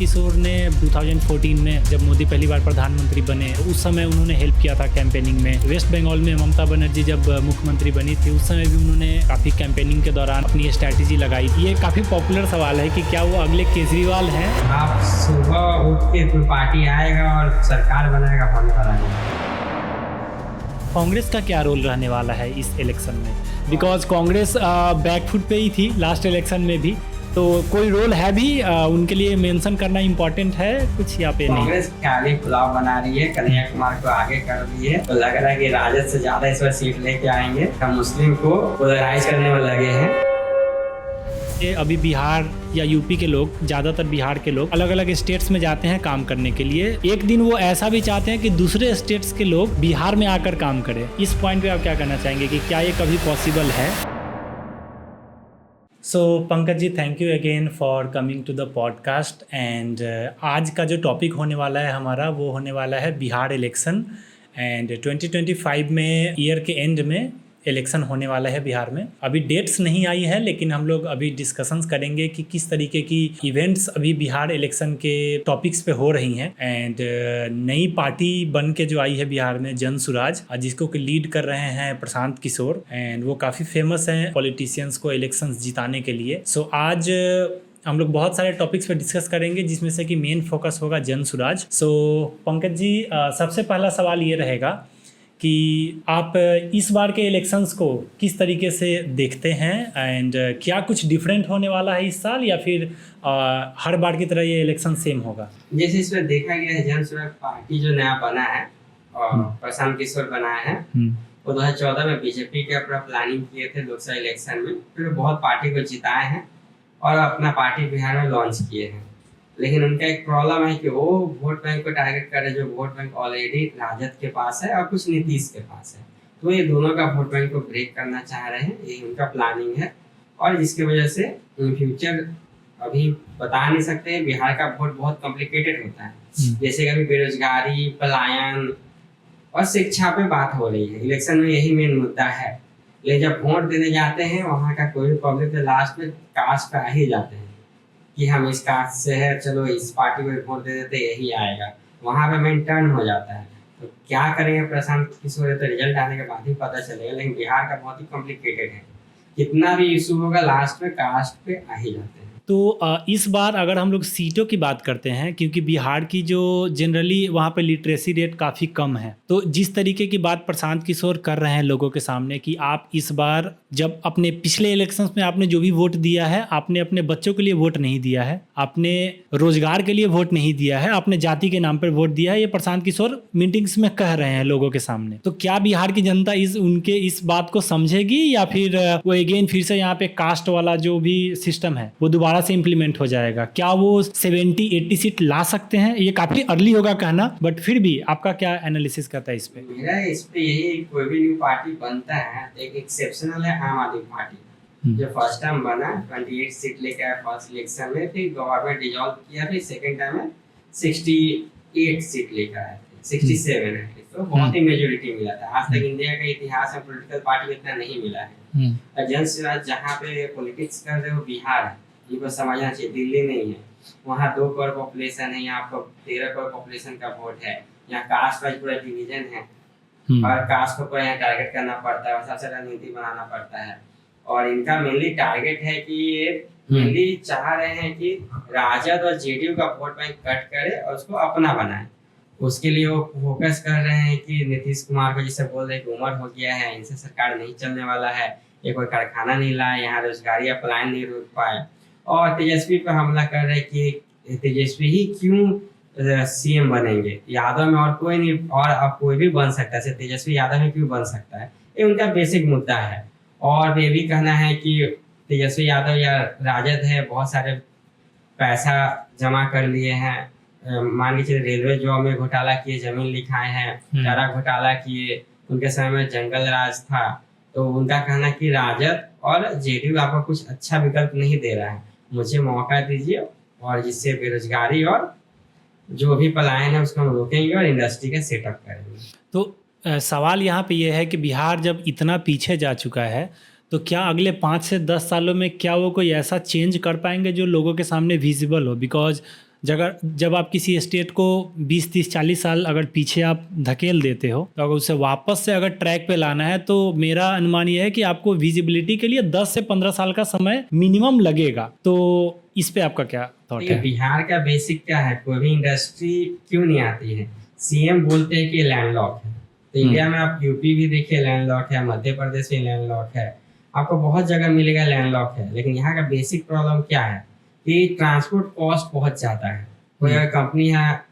किशोर ने 2014 में जब मोदी पहली बार प्रधानमंत्री बने उस समय उन्होंने हेल्प किया था कैंपेनिंग में। वेस्ट बंगाल में ममता बनर्जी जब मुख्यमंत्री बनी थी उस समय भी उन्होंने काफ़ी कैंपेनिंग के दौरान अपनी स्ट्रैटेजी लगाई थी। ये काफ़ी पॉपुलर सवाल है कि क्या वो अगले केजरीवाल हैं? आप सुबह उठ के कोई पार्टी आएगा और सरकार बनाएगा, कौन कराएगा? कांग्रेस का क्या रोल रहने वाला है इस इलेक्शन में? बिकॉज कांग्रेस बैकफुट पे ही थी लास्ट इलेक्शन में भी, तो कोई रोल है भी उनके लिए मेंशन करना इम्पोर्टेंट है कुछ यहाँ पे? नहीं, कांग्रेस खाली पुलाव बना रही है, कन्हैया कुमार को आगे कर दी है, तो लग रहा है कि राजद से ज्यादा इस बार सीट लेके आएंगे। हम मुस्लिम को पोलराइज करने में लगे हैं। अभी बिहार या यूपी के लोग, ज़्यादातर बिहार के लोग अलग अलग स्टेट्स में जाते हैं काम करने के लिए। एक दिन वो ऐसा भी चाहते हैं कि दूसरे स्टेट्स के लोग बिहार में आकर काम करें। इस पॉइंट पे आप क्या कहना चाहेंगे कि क्या ये कभी पॉसिबल है? So Pankaj ji, thank you again for coming to the podcast. And आज का जो टॉपिक होने वाला है हमारा, वो होने वाला है बिहार इलेक्शन। एंड 2025 में ईयर के एंड में इलेक्शन होने वाला है बिहार में। अभी डेट्स नहीं आई है, लेकिन हम लोग अभी डिस्कशंस करेंगे कि किस तरीके की इवेंट्स अभी बिहार इलेक्शन के टॉपिक्स पे हो रही हैं। एंड नई पार्टी बन के जो आई है बिहार में, जन सुराज, जिसको कि लीड कर रहे हैं प्रशांत किशोर, एंड वो काफ़ी फेमस हैं पॉलिटिशियंस को इलेक्शंस जिताने के लिए। सो आज हम लोग बहुत सारे टॉपिक्स पे डिस्कस करेंगे, जिसमें से कि मेन फोकस होगा जन सुराज। सो पंकज जी, सबसे पहला सवाल ये रहेगा कि आप इस बार के इलेक्शंस को किस तरीके से देखते हैं, एंड क्या कुछ डिफरेंट होने वाला है इस साल, या फिर हर बार की तरह ये इलेक्शन सेम होगा? जैसे इसमें देखा गया है, जन सुराज पार्टी जो नया बना है और प्रशांत किशोर बनाया है, वो 2014 में बीजेपी के अपना प्लानिंग किए थे लोकसभा इलेक्शन में, फिर बहुत पार्टी को जिताए हैं और अपना पार्टी बिहार में लॉन्च किए हैं। लेकिन उनका एक प्रॉब्लम है कि वो वोट बैंक को टारगेट कर रहे हैं, जो वोट बैंक ऑलरेडी राजद के पास है और कुछ नीतीश के पास है। तो ये दोनों का वोट बैंक को ब्रेक करना चाह रहे हैं, ये उनका प्लानिंग है। और जिसकी वजह से इन फ्यूचर अभी बता नहीं सकते, बिहार का वोट बहुत कॉम्प्लिकेटेड होता है। जैसे कभी बेरोजगारी, पलायन और शिक्षा पे बात हो रही है, इलेक्शन में यही मेन मुद्दा है। लेकिन जब वोट देने जाते हैं वहाँ का कोई भी पब्लिक तो लास्ट में कास्ट पे आ ही जाते हैं कि हम इस कास्ट से है, चलो इस पार्टी को वोट दे देते, यही आएगा। वहाँ पे मेन टर्न हो जाता है। तो क्या करेंगे प्रशांत किशोर, तो रिजल्ट आने के बाद ही पता चलेगा। लेकिन बिहार का बहुत ही कॉम्प्लिकेटेड है, कितना भी इशू होगा लास्ट में कास्ट पे आ ही जाते हैं। तो इस बार अगर हम लोग सीटों की बात करते हैं, क्योंकि बिहार की जो जनरली वहाँ पे लिटरेसी रेट काफ़ी कम है, तो जिस तरीके की बात प्रशांत किशोर कर रहे हैं लोगों के सामने कि आप इस बार, जब अपने पिछले इलेक्शंस में आपने जो भी वोट दिया है, आपने अपने बच्चों के लिए वोट नहीं दिया है, आपने रोजगार के लिए वोट नहीं दिया है, आपने जाति के नाम पर वोट दिया है, ये प्रशांत किशोर मीटिंग्स में कह रहे हैं लोगों के सामने। तो क्या बिहार की जनता उनके इस बात को समझेगी, या फिर वो अगेन फिर से यहाँ पे कास्ट वाला जो भी सिस्टम है वो दोबारा से इंप्लीमेंट हो जाएगा? क्या वो 70-80 सीट ला सकते हैं? ये काफी अर्ली होगा कहना, बट फिर भी आपका क्या एनालिसिस करता है इस पे? मेरा इस पे यही, कोई भी न्यू पार्टी बनता है, एक एक्सेप्शनल है आम आदमी पार्टी, जो फर्स्ट टाइम बना 28 सीट लेके आया फर्स्ट इलेक्शन में, फिर गवर्नमेंट डिसॉल्व किया, फिर सेकंड टाइम में 68 सीट लेकर आए थे, 67 है, तो बहुत ही मेजोरिटी मिला था। आज तक इंडिया का इतिहास में पॉलिटिकल पार्टी में इतना नहीं मिला है। जन सुराज जहाँ पे पॉलिटिक्स कर रहे हो बिहार है, इनको समझना चाहिए, दिल्ली नहीं है। वहाँ 2 करोड़ पॉपुलेशन है, यहाँ आपको 13 करोड़ पॉपुलेशन का वोट है। यहाँ कास्ट वाइज पूरा डिवीजन है और कास्ट को पूरा यहाँ टारगेट करना पड़ता है और सबसे रणनीति बनाना पड़ता है। और इनका मेनली टारगेट है कि ये मेनली चाह रहे हैं कि राजद और जेडीयू का वोट बैंक कट करे और उसको अपना बनाए। उसके लिए वो फोकस कर रहे हैं कि नीतीश कुमार को, जिसे बोल रहे हैं उम्र हो गया है, इनसे सरकार नहीं चलने वाला है, ये कोई कारखाना नहीं लाए, यहाँ रोजगारी या पलायन नहीं रोक पाए। और तेजस्वी पर हमला कर रहे कि तेजस्वी ही क्यों सीएम बनेंगे, यादव में और कोई नहीं, और अब कोई भी बन सकता है, तेजस्वी यादव में क्यों बन सकता है, ये उनका बेसिक मुद्दा है। और ये भी कहना है कि तेजस्वी यादव या राजद है, बहुत सारे पैसा जमा कर लिए हैं, मान लीजिए रेलवे जॉब में घोटाला किए, जमीन लिखाए हैं, चारा घोटाला किए, उनके समय में जंगल राज था। तो उनका कहना कि राजद और जेडीयू आपको कुछ अच्छा विकल्प नहीं दे रहा है, मुझे मौका दीजिए, और जिससे बेरोजगारी और जो भी पलायन है उसको हम रोकेंगे और इंडस्ट्री का सेटअप करेंगे। तो सवाल यहाँ पे ये है कि बिहार जब इतना पीछे जा चुका है, तो क्या अगले 5 से 10 सालों में क्या वो कोई ऐसा चेंज कर पाएंगे जो लोगों के सामने विजिबल हो? बिकॉज जब आप किसी स्टेट को 20, 30, 40 साल अगर पीछे आप धकेल देते हो, तो अगर उसे वापस से अगर ट्रैक पे लाना है तो मेरा अनुमान ये है कि आपको विजिबिलिटी के लिए 10 से 15 साल का समय मिनिमम लगेगा। तो इस पे आपका क्या थॉट है? बिहार का बेसिक क्या है, कोई भी इंडस्ट्री क्यों नहीं आती है? सीएम बोलते हैं कि लैंडलॉक है, तो इंडिया में आप यूपी भी देखिए लैंडलॉक है, मध्य प्रदेश में लैंडलॉक है, आपको बहुत जगह मिलेगा लैंडलॉक है। लेकिन यहाँ का बेसिक प्रॉब्लम क्या है कि ट्रांसपोर्ट कॉस्ट बहुत ज़्यादा है। कोई अगर कंपनी यहाँ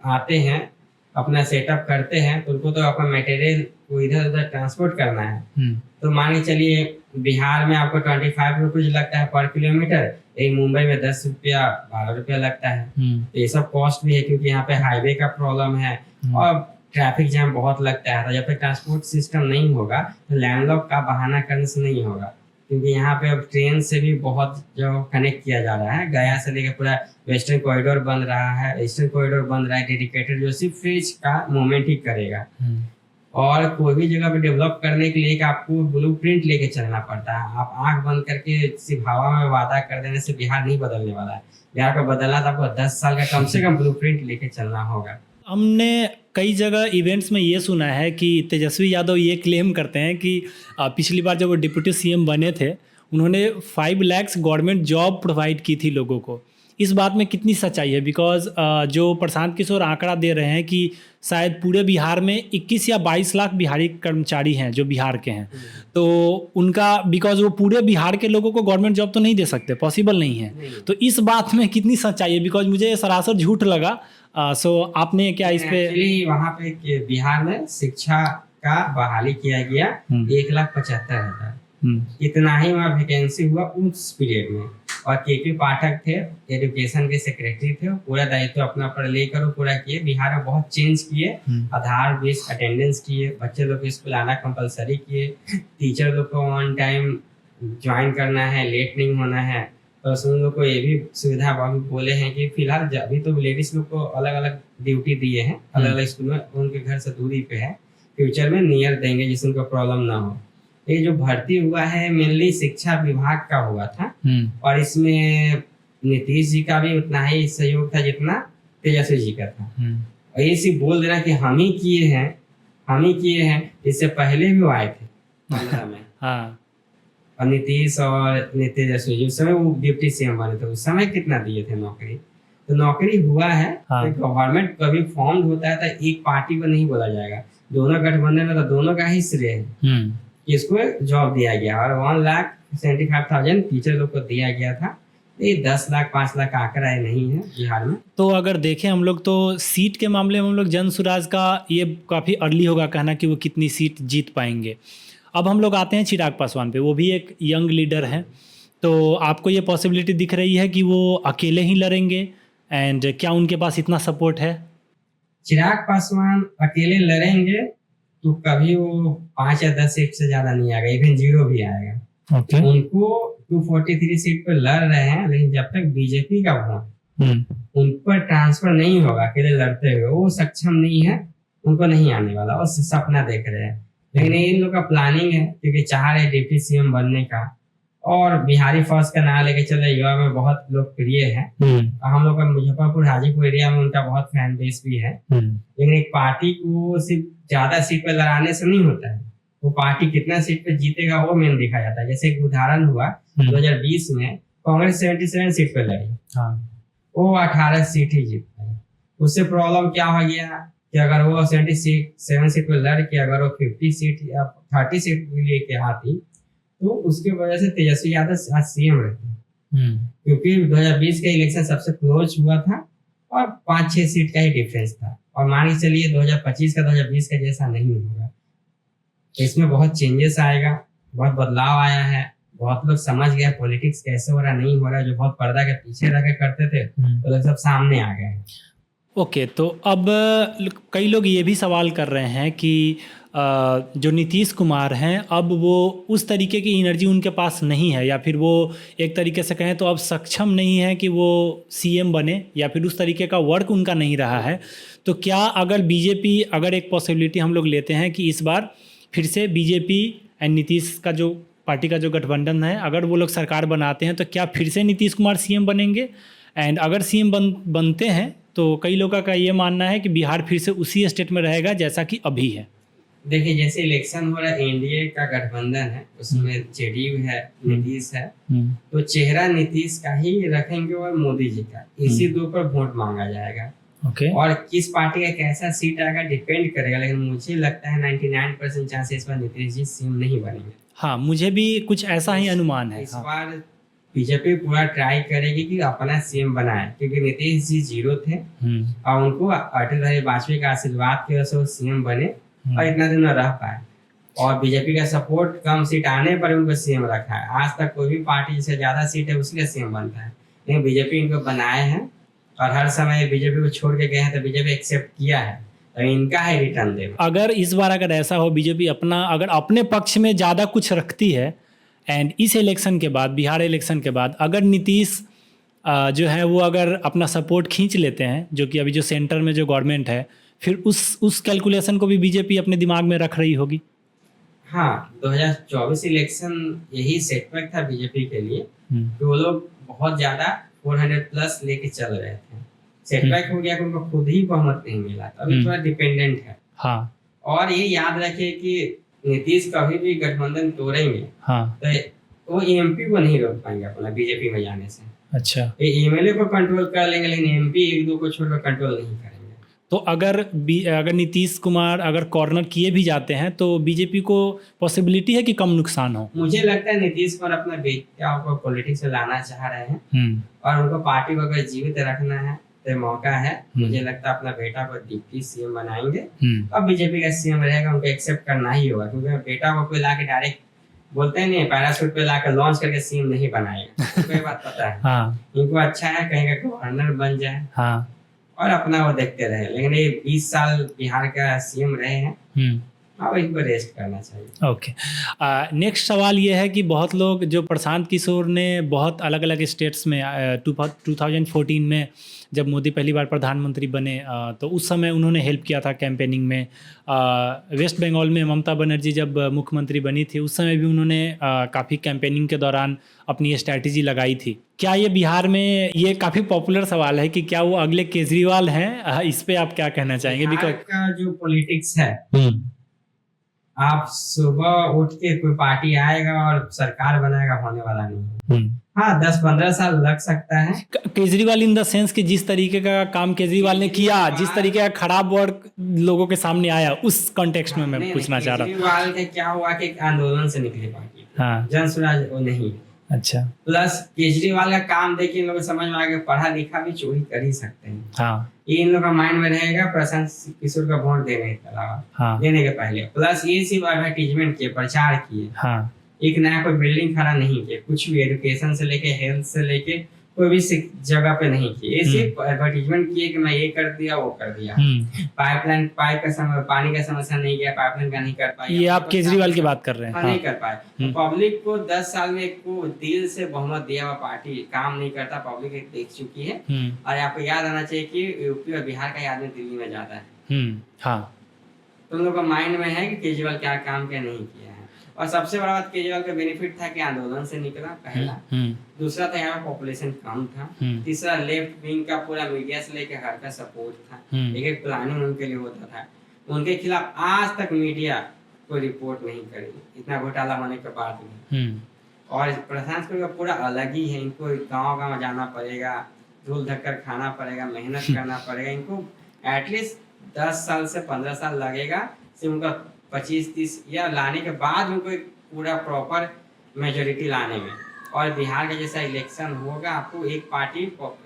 आते हैं, अपना सेटअप करते हैं, तो उनको तो अपना मटेरियल को इधर उधर ट्रांसपोर्ट करना है। तो मान के चलिए बिहार में आपको 25 रुपीज लगता है पर किलोमीटर, एक मुंबई में 10 रुपया 12 रुपया लगता है। तो ये सब कॉस्ट भी है, क्योंकि यहाँ पे हाईवे का प्रॉब्लम है और ट्रैफिक जैम बहुत लगता है। तो जब तक ट्रांसपोर्ट सिस्टम नहीं होगा तो लैंडलॉक का बहाना करने से नहीं होगा, क्योंकि यहाँ पे अब ट्रेन से भी बहुत जो कनेक्ट किया जा रहा है, गया से लेकर पूरा वेस्टर्न कॉरिडोर बन रहा है, ईस्टर्न कॉरिडोर बन रहा है डेडिकेटेड, जो सिर्फ फ्रिज का मूवमेंट ही करेगा। और कोई भी जगह पे डेवलप करने के लिए आपको ब्लूप्रिंट लेके चलना पड़ता है। आप आंख बंद करके सिर्फ हवा में वादा कर देने से बिहार नहीं बदलने वाला है। बिहार को बदलना तो आपको 10 साल का कम से कम ब्लूप्रिंट लेके चलना होगा। हमने कई जगह इवेंट्स में ये सुना है कि तेजस्वी यादव ये क्लेम करते हैं कि पिछली बार जब वो डिप्टी सीएम बने थे, उन्होंने 5 लाख गवर्नमेंट जॉब प्रोवाइड की थी लोगों को। इस बात में कितनी सच्चाई है? बिकॉज जो प्रशांत किशोर आंकड़ा दे रहे हैं कि शायद पूरे बिहार में 21 या 22 लाख बिहारी कर्मचारी हैं जो बिहार के हैं, तो उनका बिकॉज वो पूरे बिहार के लोगों को गवर्नमेंट जॉब तो नहीं दे सकते, पॉसिबल नहीं है। तो इस बात में कितनी सच्चाई है? बिकॉज मुझे ये सरासर झूठ लगा। सो आपने क्या इस पे? एक्चुअली वहाँ पे बिहार में शिक्षा का बहाली किया गया 1,75,000, इतना ही वहाँ वैकेंसी हुआ उस पीरियड में। और के पाठक थे, एजुकेशन के सेक्रेटरी थे, पूरा दायित्व अपना पर लेकर पूरा किए। बिहार में बहुत चेंज किए, आधार बेस्ड अटेंडेंस किए, बच्चे लोग को स्कूल आना कंपलसरी किए, टीचर लोग को ऑन टाइम ज्वाइन करना है, लेट नहीं होना है। तो उन लोग को ये भी सुविधा बाबू बोले हैं कि फिलहाल अभी तो लेडीज लोग को अलग अलग ड्यूटी दिए हैं, अलग अलग स्कूल में, उनके घर से दूरी पे है, फ्यूचर में नियर देंगे जिससे उनको प्रॉब्लम ना हो। ये जो भर्ती हुआ है मेनली शिक्षा विभाग का हुआ था, और इसमें नीतीश जी का भी उतना ही सहयोग था जितना तेजस्वी जी का था। और ये सिर्फ बोल देना कि हम ही किए हैं, इससे पहले भी वो आए थे 15 में। हाँ। और नीतीश और तेजस्वी जी उस समय वो डिप्टी सीएम बने थे, उस समय कितना दिए थे नौकरी? तो नौकरी हुआ है। हाँ। तो गवर्नमेंट कभी फॉर्म होता है तो एक पार्टी को नहीं बोला जाएगा, दोनों गठबंधन में तो दोनों का ही श्रेय है। इसको जॉब दिया गया और 1,75,000 टीचर लोग को दिया गया था। ये 10 लाख 5 लाख आंकड़ा नहीं है बिहार में। तो अगर देखें हम लोग तो सीट के मामले में हम लोग जन सुराज का ये काफ़ी अर्ली होगा कहना कि वो कितनी सीट जीत पाएंगे। अब हम लोग आते हैं चिराग पासवान पे, वो भी एक यंग लीडर हैं, तो आपको ये पॉसिबिलिटी दिख रही है कि वो अकेले ही लड़ेंगे? एंड क्या उनके पास इतना सपोर्ट है? चिराग पासवान अकेले लड़ेंगे तो कभी वो 5 या 10 सीट से ज्यादा नहीं आएगा, इवन 0 भी आएगा। Okay. उनको 243 सीट पर लड़ रहे हैं, लेकिन जब तक बीजेपी का वोट उन पर ट्रांसफर नहीं होगा अकेले लड़ते हुए, वो सक्षम नहीं है, उनको नहीं आने वाला, वो सपना देख रहे हैं। लेकिन इन लोग का प्लानिंग है, क्योंकि चाह रहे डिप्टी सीएम बनने का, और बिहारी फर्स्ट का नाम लेके चले, युवा में बहुत लोकप्रिय है। हम लोग का मुजफ्फरपुर हाजीपुर एरिया में उनका बहुत फैन बेस भी है। लेकिन एक पार्टी को सिर्फ ज्यादा सीट पर लड़ाने से नहीं होता है, वो पार्टी कितना सीट पे जीतेगा वो मेन देखा जाता है। जैसे एक उदाहरण हुआ 2020 में कांग्रेस 77 सीट पर लड़ी, वो 18 सीट ही जीत पाई। उससे प्रॉब्लम क्या हो गया कि अगर वो 77 सीट पर लड़ के अगर वो 50 सीट या 30 सीट भी लेके आती तो उसके वजह से तेजस्वी यादव आज सीएम रहते, क्योंकि 2020 का इलेक्शन सबसे क्लोज हुआ था और 5-6 सीट का ही डिफरेंस था। और मान के चलिए 2025 का 2020 का जैसा नहीं होगा, इसमें बहुत चेंजेस आएगा, बहुत बदलाव आया है, बहुत लोग समझ गए पॉलिटिक्स कैसे हो रहा नहीं हो रहा, जो बहुत पर्दा के पीछे रह के करते थे वो लोग सब सामने आ गए। ओके, तो अब कई लोग ये भी सवाल कर रहे हैं कि जो नीतीश कुमार हैं अब वो उस तरीके की एनर्जी उनके पास नहीं है, या फिर वो एक तरीके से कहें तो अब सक्षम नहीं है कि वो सीएम बने, या फिर उस तरीके का वर्क उनका नहीं रहा है। तो क्या अगर बीजेपी, अगर एक पॉसिबिलिटी हम लोग लेते हैं कि इस बार फिर से बीजेपी एंड नीतीश का जो पार्टी का जो गठबंधन है, अगर वो लोग सरकार बनाते हैं तो क्या फिर से नीतीश कुमार सीएम बनेंगे? एंड अगर सीएम बनते हैं तो कई लोगों का ये मानना है कि बिहार फिर से उसी स्टेट में रहेगा जैसा कि अभी है। देखिए, जैसे इलेक्शन हो रहा है, एनडीए का गठबंधन है, उसमें जेडीयू है, नीतीश है, तो चेहरा नीतीश का ही रखेंगे और मोदी जी का, इसी दो पर वोट मांगा जाएगा। और किस पार्टी का कैसा सीट आएगा डिपेंड करेगा, लेकिन मुझे लगता है 99% चांसेस पर नीतीश जी सीएम नहीं बनेंगे। हाँ, मुझे भी कुछ ऐसा ही अनुमान है। इस बार बीजेपी पूरा ट्राई करेगी कि अपना सीएम बनाए, क्योंकि नीतीश जी जीरो थे और उनको अटल बिहारी वाजपेयी का आशीर्वाद की वजह से वो सीएम बने और इतना दिन रह पाए। और बीजेपी का सपोर्ट कम सीट आने पर उनको सीएम रखा है। आज तक कोई भी पार्टी जिससे ज्यादा सीट है उसी का सीएम बनता है, लेकिन बीजेपी इनको बनाए हैं और हर समय बीजेपी को छोड़ के गए हैं, तो बीजेपी एक्सेप्ट किया है, तो इनका है रिटर्न देगा। अगर इस बार अगर ऐसा हो, बीजेपी अगर अपने पक्ष में ज़्यादा कुछ रखती है एंड इस इलेक्शन के बाद, बिहार इलेक्शन के बाद अगर नीतीश जो है वो अगर अपना सपोर्ट खींच लेते हैं, जो कि अभी जो सेंटर में जो गवर्नमेंट है, फिर उस कैलकुलेशन को भी बीजेपी अपने दिमाग में रख रही होगी। हाँ, 2024 इलेक्शन यही सेटबैक था बीजेपी के लिए कि वो लोग बहुत ज्यादा 400 प्लस लेके चल रहे थे। सेटबैक हो गया कि उनको खुद ही बहुमत नहीं मिला, तो अभी थोड़ा डिपेंडेंट है। हाँ, और ये याद रखिए कि नीतीश कभी भी गठबंधन तोड़ेंगे, हाँ, तो वो एमपी को नहीं रोक पाएंगे अपना बीजेपी में जाने से। अच्छा, ये एमएलए को कंट्रोल कर लेंगे, लेकिन एमपी एक दो को छोड़कर कंट्रोल नहीं करेंगे। तो अगर नीतीश कुमार अगर कॉर्नर किए भी जाते हैं तो बीजेपी को पॉसिबिलिटी है कि कम नुकसान हो। मुझे लगता है नीतीश कुमार अपना बेटा को पॉलिटिक्स में लाना चाह रहे हैं और उनको पार्टी को अगर जीवित रखना है तो मौका है। मुझे लगता है अपना बेटा को डिप्टी सीएम बनाएंगे और बीजेपी का सीएम रहेगा, उनको एक्सेप्ट करना ही होगा, क्योंकि बेटा को कोई लाके डायरेक्ट बोलते हैं नहीं, पैराशूट पे लाकर लॉन्च करके सीएम नहीं बनाएगा, कोई बात पता है। हाँ। इनको अच्छा है कहीं का गवर्नर बन जाए, हाँ, और अपना वो देखते रहे, लेकिन ये 20 साल बिहार का सीएम रहे हैं, अब इनको रेस्ट करना चाहिए। ओके, नेक्स्ट सवाल ये है कि बहुत लोग, जो प्रशांत किशोर ने बहुत अलग अलग स्टेट्स में 2014 में जब मोदी पहली बार प्रधानमंत्री बने तो उस समय उन्होंने हेल्प किया था कैंपेनिंग में। वेस्ट बंगाल में ममता बनर्जी जब मुख्यमंत्री बनी थी उस समय भी उन्होंने काफ़ी कैंपेनिंग के दौरान अपनी स्ट्रैटेजी लगाई थी। क्या ये बिहार में, ये काफ़ी पॉपुलर सवाल है कि क्या वो अगले केजरीवाल हैं? इस पे आप क्या कहना चाहेंगे? बिहार का जो पॉलिटिक्स है, आप सुबह उठ के कोई पार्टी आएगा और सरकार बनाएगा, होने वाला नहीं। हाँ, 10-15 साल लग सकता है। केजरीवाल इन द सेंस कि जिस तरीके का काम केजरीवाल ने किया, जिस तरीके का खराब वर्ड लोगों के सामने आया, उस कॉन्टेक्स्ट में मैं पूछना चाह रहा हूँ। केजरीवाल का क्या हुआ कि आंदोलन से निकली पार्टी, हाँ, जन स्वराज वो नहीं। अच्छा, प्लस केजरीवाल का काम देखिए इन लोगों को समझ में आ गया, पढ़ा लिखा भी चोरी कर ही सकते हैं। हाँ, ये इन लोगों का माइंड में रहेगा प्रशांत किशोर का वोट देने के अलावा, हाँ, देने के पहले। प्लस ये सिर्फ एडवर्टीजमेंट किए, प्रचार किए, हाँ, एक नया कोई बिल्डिंग खड़ा नहीं किया, कुछ भी एजुकेशन से लेके हेल्थ से लेके कोई भी जगह पे नहीं किए, ये सिर्फ एडवर्टीजमेंट किए कि मैं ये कर दिया वो कर दिया। पाइपलाइन, पाइप का समय, पानी का समस्या नहीं गया, पाइपलाइन का नहीं कर पाया। ये आप केजरीवाल की बात कर रहे हैं? हाँ, नहीं कर पाए। पब्लिक को 10 साल में को दिल से बहुमत दिया हुआ पार्टी काम नहीं करता, पब्लिक देख चुकी है। और आपको याद आना चाहिए कि यूपी और बिहार का आदमी दिल्ली में जाता है। हाँ, तुम लोग का माइंड में है कि केजरीवाल क्या काम क्या नहीं किया है। और सबसे बड़ा बात, केजरीवाल का बेनिफिट था कि आंदोलन से निकला, पहला। दूसरा था यहाँ पॉपुलेशन कम था। तीसरा, लेफ्ट विंग का पूरा मीडिया से लेकर हर का सपोर्ट था, एक प्लानिंग उनके लिए होता था। उनके खिलाफ आज तक मीडिया कोई रिपोर्ट नहीं करी, इतना घोटाला होने के बाद भी। और प्रशांत किशोर का पूरा अलग ही है, इनको गाँव जाना पड़ेगा, धूल धक्कर खाना पड़ेगा, मेहनत करना पड़ेगा। इनको एटलीस्ट 10 साल से 15 साल लगेगा सिर्फ उनका 25-30 या लाने के बाद उनको एक पूरा प्रॉपर मेजोरिटी लाने में। और बिहार का जैसा इलेक्शन होगा, आपको एक पार्टी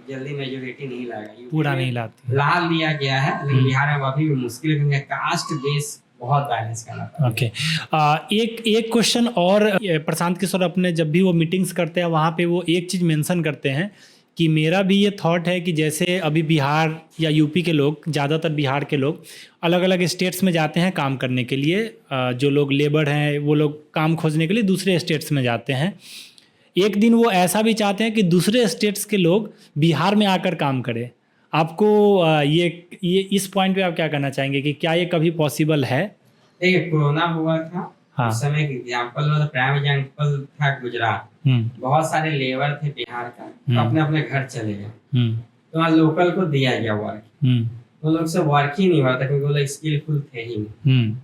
जल्दी मेजोरिटी नहीं लाएगा, पूरा नहीं लाती। ला लिया गया है, लेकिन बिहार में अभी भी मुश्किल है, क्योंकि कास्ट बेस बहुत बैलेंस करना पड़ता है। ओके, एक क्वेश्चन और, प्रशांत किशोर अपने जब भी वो मीटिंग्स करते हैं वहाँ पे वो एक चीज़ मेंशन करते हैं कि मेरा भी ये थॉट है कि जैसे अभी बिहार या यूपी के लोग, ज़्यादातर बिहार के लोग अलग अलग स्टेट्स में जाते हैं काम करने के लिए, जो लोग लेबर हैं वो लोग काम खोजने के लिए दूसरे स्टेट्स में जाते हैं। एक दिन वो ऐसा भी चाहते हैं कि दूसरे स्टेट्स के लोग बिहार में आकर काम करें। आपको ये इस पॉइंट पे आप क्या कहना चाहेंगे कि क्या ये कभी पॉसिबल है? देखिए, कोरोना हुआ था, हाँ, उस समय एग्जाम्पल, प्राइम एग्जाम्पल था गुजरात। बहुत सारे लेबर थे बिहार का, तो अपने अपने घर चले गए। तो वहाँ लोकल को दिया गया वर्क, तो लोग से वर्क ही नहीं होता क्योंकि वो लोग स्किलफुल थे ही नहीं।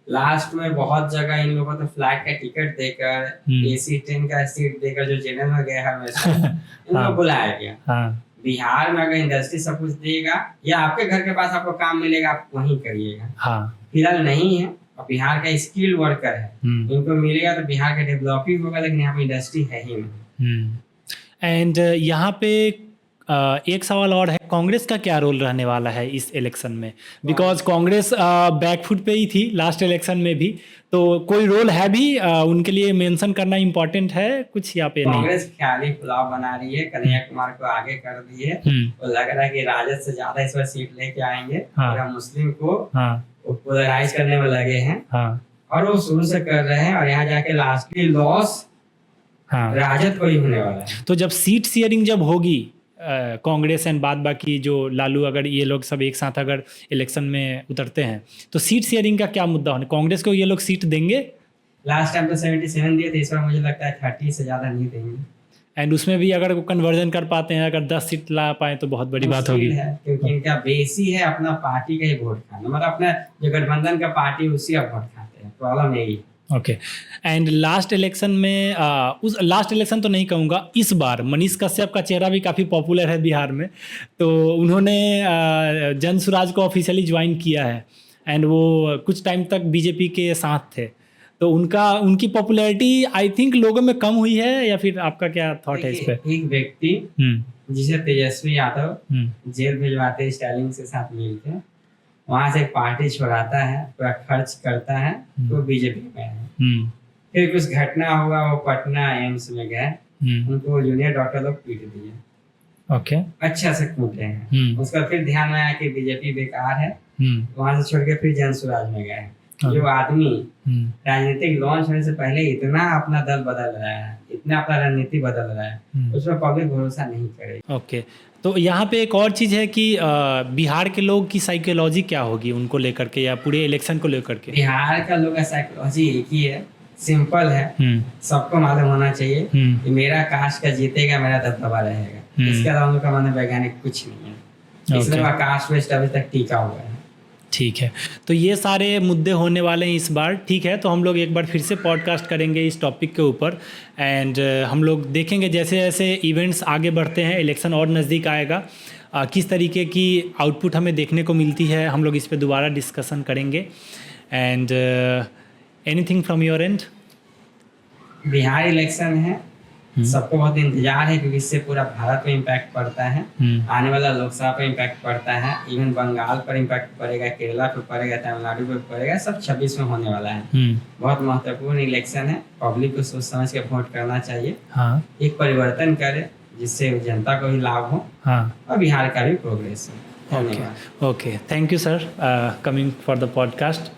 लास्ट में बहुत जगह इन लोगों को तो फ्लाइट का टिकट देकर, एसी ट्रेन का सीट देकर, जो जनरल में गया हमेशा इनको बुलाया गया। बिहार में अगर इंडस्ट्री सब कुछ देगा या आपके घर के पास आपको काम मिलेगा, आप वहीं करिएगा। फिलहाल नहीं है, और बिहार का स्किल वर्कर है, इनको मिलेगा तो बिहार का डेवलप ही होगा, लेकिन यहाँ पे इंडस्ट्री है ही नहीं। एंड यहाँ पे एक सवाल और है, कांग्रेस का क्या रोल रहने वाला है इस इलेक्शन में? बिकॉज कांग्रेस बैकफुट पे ही थी लास्ट इलेक्शन में भी, तो कोई रोल है भी उनके लिए मेंशन करना इम्पोर्टेंट है कुछ यहाँ पे? कांग्रेस ख्याली पुलाव बना रही है, कन्हैया कुमार को आगे कर दी है, तो लग रहा है कि राजद से ज्यादा इस बार सीट लेके आएंगे। पूरा मुस्लिम को पोलराइज करने में लगे हैं, और वो शुरू से कर रहे हैं, और यहाँ जाके लास्टली लॉस राजद को ही होने वाला है। तो जब सीट शेयरिंग जब होगी कांग्रेस एंड बाद बाकी जो लालू, अगर ये लोग सब एक साथ अगर इलेक्शन में उतरते हैं, तो सीट शेयरिंग का क्या मुद्दा होने? कांग्रेस को ये लोग सीट देंगे? लास्ट टाइम तो 77 दिए थे, इस बार मुझे लगता है 30 से ज्यादा नहीं देंगे। एंड उसमें भी अगर वो कन्वर्जन कर पाते हैं, अगर 10 सीट ला पाए तो बहुत बड़ी बात होगी, क्योंकि इनका बेसी है अपना पार्टी का ही वोट खाना, मतलब अपना जो गठबंधन का पार्टी उसी का वोट खाते हैं। प्रॉब्लम यही है। ओके। एंड लास्ट इलेक्शन में उस लास्ट इलेक्शन तो नहीं कहूँगा, इस बार मनीष कश्यप का चेहरा भी काफ़ी पॉपुलर है बिहार में, तो उन्होंने जन स्वराज को ऑफिशियली ज्वाइन किया है, एंड वो कुछ टाइम तक बीजेपी के साथ थे, तो उनकी पॉपुलैरिटी आई थिंक लोगों में कम हुई है, या फिर आपका क्या थॉट है इस पे? एक व्यक्ति जिसे तेजस्वी यादव जेल भिजवाते स्टालिन के साथ मिलते, वहां से पार्टी छोड़ाता है, पूरा खर्च करता है, तो बीजेपी में है। फिर कुछ घटना हुआ, वो पटना एम्स में गए, उनको जूनियर डॉक्टर लोग पीट दिए, अच्छा से कूटे हैं। उसका फिर ध्यान में आया कि बीजेपी बेकार है, वहां से छोड़ के फिर जन स्वराज में गए। जो आदमी राजनीतिक लॉन्च होने से पहले इतना अपना दल बदल रहा है, इतना अपना रणनीति बदल रहा है, उसमें पब्लिक भरोसा नहीं करेगी। ओके। तो यहाँ पे एक और चीज़ है कि बिहार के लोग की साइकोलॉजी क्या होगी उनको लेकर के, या पूरे इलेक्शन को लेकर के? बिहार का लोग का साइकोलॉजी एक ही है, सिंपल है। सबको मालूम होना चाहिए कि मेरा कास्ट का जीतेगा, मेरा दबदबा रहेगा। इसके अलावा उन लोग का मानना वैज्ञानिक कुछ नहीं है, इसलिए कास्ट वेस्ट अभी तक टीका हुआ है। ठीक है, तो ये सारे मुद्दे होने वाले हैं इस बार। ठीक है, तो हम लोग एक बार फिर से पॉडकास्ट करेंगे इस टॉपिक के ऊपर, एंड हम लोग देखेंगे जैसे जैसे इवेंट्स आगे बढ़ते हैं, इलेक्शन और नज़दीक आएगा, किस तरीके की आउटपुट हमें देखने को मिलती है, हम लोग इस पे दोबारा डिस्कशन करेंगे। And anything from your and? Bihar election है, सबको बहुत इंतजार है, क्योंकि इससे पूरा भारत पे इम्पैक्ट पड़ता है, आने वाला लोकसभा पे इम्पैक्ट पड़ता है, इवन बंगाल पर इम्पैक्ट पड़ेगा, केरला पे पड़ेगा, तमिलनाडु पे पड़ेगा, सब 26 में होने वाला है। बहुत महत्वपूर्ण इलेक्शन है, पब्लिक को सोच समझ के वोट करना चाहिए। एक परिवर्तन करे जिससे जनता को भी लाभ हो, और बिहार का भी प्रोग्रेस हो। Okay, thank you sir coming for the podcast.